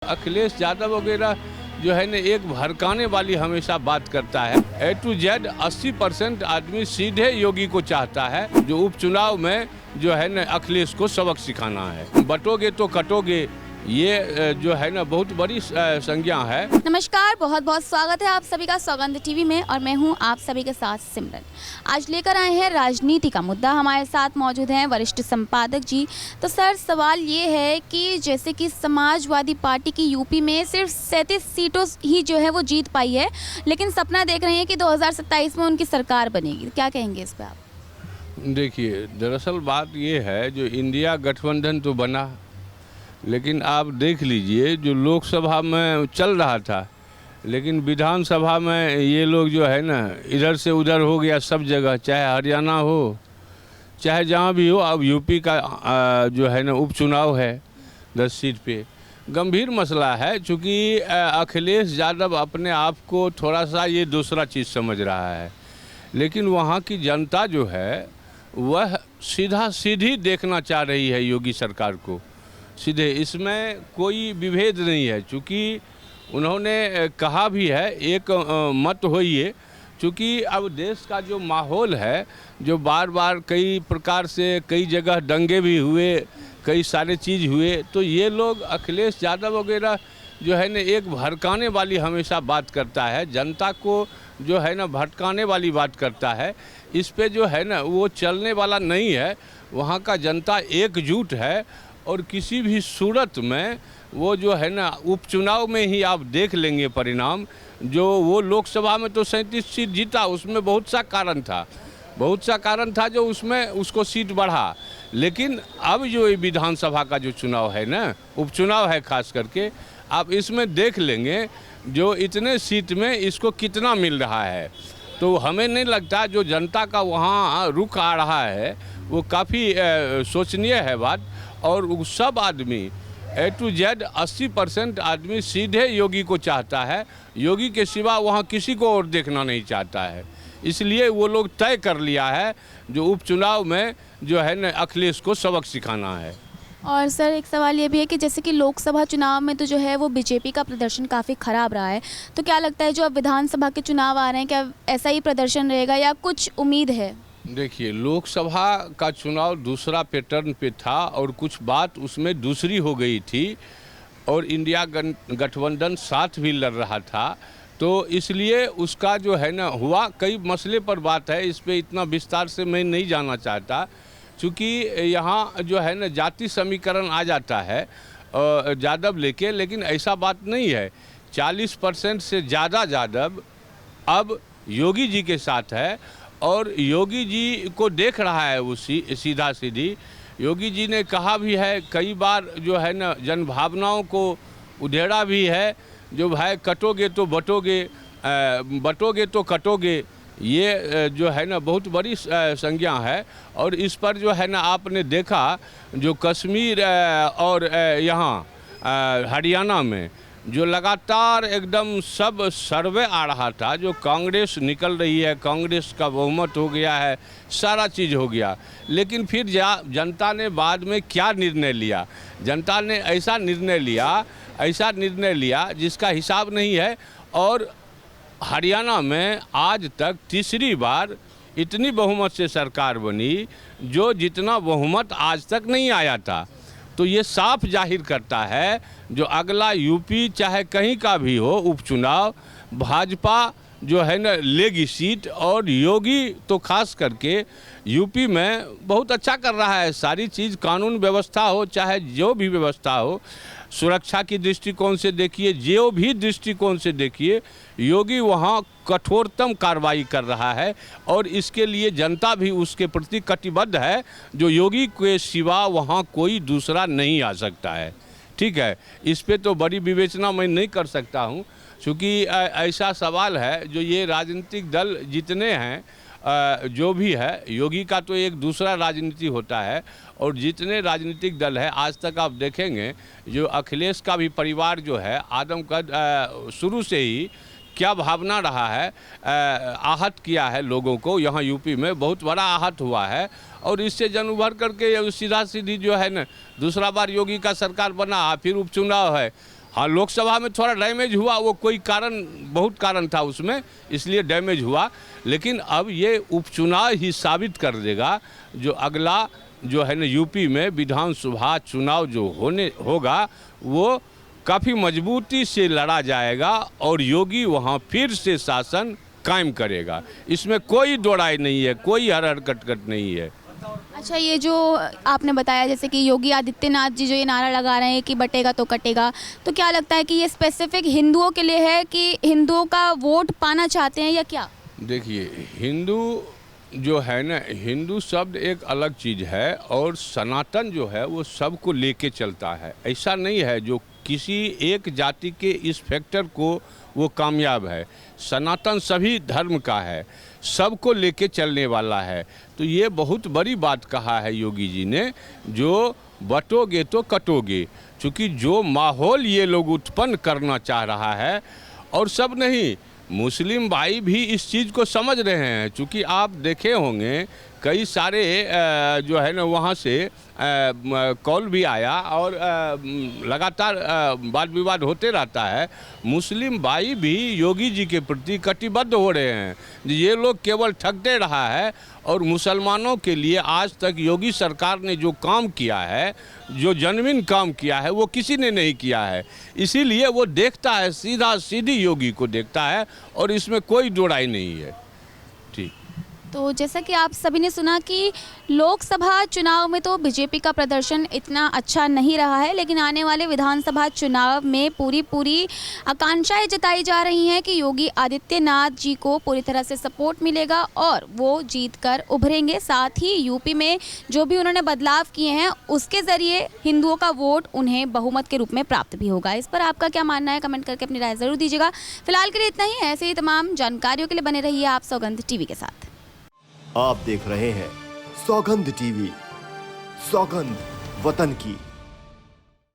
अखिलेश यादव वगैरह जो है ना एक भड़काने वाली हमेशा बात करता है। A to Z 80% आदमी सीधे योगी को चाहता है। जो उपचुनाव में जो है ना अखिलेश को सबक सिखाना है। बटोगे तो कटोगे, ये जो है ना बहुत बड़ी संज्ञा है। नमस्कार, बहुत बहुत स्वागत है आप सभी का सौगंध टीवी में और मैं हूं आप सभी के साथ सिमरन। आज लेकर आए हैं राजनीति का मुद्दा। हमारे साथ मौजूद हैं वरिष्ठ संपादक जी। तो सर, सवाल ये है कि जैसे कि समाजवादी पार्टी की यूपी में सिर्फ 37 सीटों ही जो है वो जीत पाई है, लेकिन सपना देख रहे हैं कि 2027 में उनकी सरकार बनेगी। क्या कहेंगे इस पर आप? देखिए, दरअसल बात ये है, जो इंडिया गठबंधन तो बना, लेकिन आप देख लीजिए जो लोकसभा में चल रहा था, लेकिन विधानसभा में ये लोग जो है ना इधर से उधर हो गया सब जगह, चाहे हरियाणा हो चाहे जहाँ भी हो। अब यूपी का जो है ना उपचुनाव है 10 सीट पे। गंभीर मसला है, चूँकि अखिलेश यादव अपने आप को थोड़ा सा ये दूसरा चीज़ समझ रहा है, लेकिन वहाँ की जनता जो है वह सीधा सीधी देखना चाह रही है योगी सरकार को, सीधे। इसमें कोई विभेद नहीं है, चूँकि उन्होंने कहा भी है एक मत होइए। चूँकि अब देश का जो माहौल है, जो बार बार कई प्रकार से कई जगह दंगे भी हुए, कई सारे चीज़ हुए, तो ये लोग अखिलेश यादव वगैरह जो है ना एक भड़काने वाली हमेशा बात करता है, जनता को जो है ना भटकाने वाली बात करता है। इस पे जो है ना वो चलने वाला नहीं है। वहाँ का जनता एकजुट है और किसी भी सूरत में वो जो है ना उपचुनाव में ही आप देख लेंगे परिणाम। जो वो लोकसभा में तो 37 सीट जीता, उसमें बहुत सा कारण था जो उसमें उसको सीट बढ़ा। लेकिन अब जो ये विधानसभा का जो चुनाव है ना, उपचुनाव है खास करके, आप इसमें देख लेंगे जो इतने सीट में इसको कितना मिल रहा है। तो हमें नहीं लगता जो जनता का वहाँ रुख आ रहा है वो काफ़ी सोचनीय है बात। और सब आदमी A to Z 80% आदमी सीधे योगी को चाहता है। योगी के सिवा वहाँ किसी को और देखना नहीं चाहता है। इसलिए वो लोग तय कर लिया है जो उपचुनाव में जो है ना अखिलेश को सबक सिखाना है। और सर, एक सवाल ये भी है कि जैसे कि लोकसभा चुनाव में तो जो है वो बीजेपी का प्रदर्शन काफ़ी ख़राब रहा है, तो क्या लगता है जो अब विधानसभा के चुनाव आ रहे हैं, क्या ऐसा ही प्रदर्शन रहेगा या कुछ उम्मीद है? देखिए, लोकसभा का चुनाव दूसरा पैटर्न पे था और कुछ बात उसमें दूसरी हो गई थी, और इंडिया गठबंधन साथ भी लड़ रहा था, तो इसलिए उसका जो है ना हुआ। कई मसले पर बात है, इस पे इतना विस्तार से मैं नहीं जाना चाहता, क्योंकि यहाँ जो है ना जाति समीकरण आ जाता है यादव लेके, लेकिन ऐसा बात नहीं है। 40% से ज़्यादा यादव अब योगी जी के साथ है और योगी जी को देख रहा है वो सीधा सीधी। योगी जी ने कहा भी है कई बार जो है ना जनभावनाओं को उधेड़ा भी है, जो भाई कटोगे तो बटोगे, बटोगे तो कटोगे, ये जो है ना बहुत बड़ी संज्ञा है। और इस पर जो है ना आपने देखा जो कश्मीर और यहाँ हरियाणा में जो लगातार एकदम सब सर्वे आ रहा था, जो कांग्रेस निकल रही है, कांग्रेस का बहुमत हो गया है, सारा चीज़ हो गया। लेकिन फिर जनता ने बाद में क्या निर्णय लिया? जनता ने ऐसा निर्णय लिया जिसका हिसाब नहीं है। और हरियाणा में आज तक तीसरी बार इतनी बहुमत से सरकार बनी, जो जितना बहुमत आज तक नहीं आया था। तो ये साफ जाहिर करता है जो अगला यूपी चाहे कहीं का भी हो उपचुनाव, भाजपा जो है ना लेगी सीट। और योगी तो खास करके यूपी में बहुत अच्छा कर रहा है। सारी चीज़, कानून व्यवस्था हो चाहे जो भी व्यवस्था हो, सुरक्षा की दृष्टिकोण से देखिए, जो भी दृष्टिकोण से देखिए, योगी वहाँ कठोरतम कार्रवाई कर रहा है। और इसके लिए जनता भी उसके प्रति कटिबद्ध है। जो योगी के सिवा वहाँ कोई दूसरा नहीं आ सकता है। ठीक है, इस पे तो बड़ी विवेचना मैं नहीं कर सकता हूँ, क्योंकि ऐसा सवाल है जो ये राजनीतिक दल जितने हैं, जो भी है, योगी का तो एक दूसरा राजनीति होता है, और जितने राजनीतिक दल है आज तक आप देखेंगे जो अखिलेश का भी परिवार जो है आदमकद शुरू से ही क्या भावना रहा है, आहत किया है लोगों को। यहाँ यूपी में बहुत बड़ा आहत हुआ है, और इससे जन उभर करके सीधा सीधी जो है ना दूसरा बार योगी का सरकार बना, फिर उपचुनाव है। हाँ, लोकसभा में थोड़ा डैमेज हुआ, वो कोई कारण, बहुत कारण था उसमें, इसलिए डैमेज हुआ। लेकिन अब ये उपचुनाव ही साबित कर देगा, जो अगला जो है ना यूपी में विधानसभा चुनाव जो होगा वो काफ़ी मजबूती से लड़ा जाएगा और योगी वहाँ फिर से शासन कायम करेगा। इसमें कोई दो राय नहीं है, कोई हर कटकट नहीं है। अच्छा, ये जो आपने बताया जैसे कि योगी आदित्यनाथ जी जो ये नारा लगा रहे हैं कि बटेगा तो कटेगा, तो क्या लगता है कि ये स्पेसिफिक हिंदुओं के लिए है कि हिंदुओं का वोट पाना चाहते हैं या क्या? देखिए, हिंदू जो है ना, हिंदू शब्द एक अलग चीज़ है और सनातन जो है वो सबको लेके चलता है। ऐसा नहीं है जो किसी एक जाति के इस फैक्टर को वो कामयाब है। सनातन सभी धर्म का है, सबको लेके चलने वाला है। तो ये बहुत बड़ी बात कहा है योगी जी ने, जो बटोगे तो कटोगे। क्योंकि जो माहौल ये लोग उत्पन्न करना चाह रहा है, और सब नहीं, मुस्लिम भाई भी इस चीज़ को समझ रहे हैं। चूँकि आप देखे होंगे कई सारे जो है ना वहाँ से कॉल भी आया और लगातार वाद विवाद होते रहता है। मुस्लिम भाई भी योगी जी के प्रति कटिबद्ध हो रहे हैं। ये लोग केवल ठगते रहा है और मुसलमानों के लिए आज तक योगी सरकार ने जो काम किया है, जो जेन्युइन काम किया है, वो किसी ने नहीं किया है। इसीलिए वो देखता है, सीधा सीधी योगी को देखता है और इसमें कोई दो राय नहीं है। ठीक, तो जैसा कि आप सभी ने सुना कि लोकसभा चुनाव में तो बीजेपी का प्रदर्शन इतना अच्छा नहीं रहा है, लेकिन आने वाले विधानसभा चुनाव में पूरी आकांक्षाएं जताई जा रही हैं कि योगी आदित्यनाथ जी को पूरी तरह से सपोर्ट मिलेगा और वो जीतकर उभरेंगे। साथ ही यूपी में जो भी उन्होंने बदलाव किए हैं उसके ज़रिए हिंदुओं का वोट उन्हें बहुमत के रूप में प्राप्त भी होगा। इस पर आपका क्या मानना है, कमेंट करके अपनी राय ज़रूर दीजिएगा। फिलहाल के लिए इतना ही। ऐसे ही तमाम जानकारियों के लिए बने रहिए आप सौगंध टीवी के साथ। आप देख रहे हैं सौगंध टीवी, सौगंध वतन की।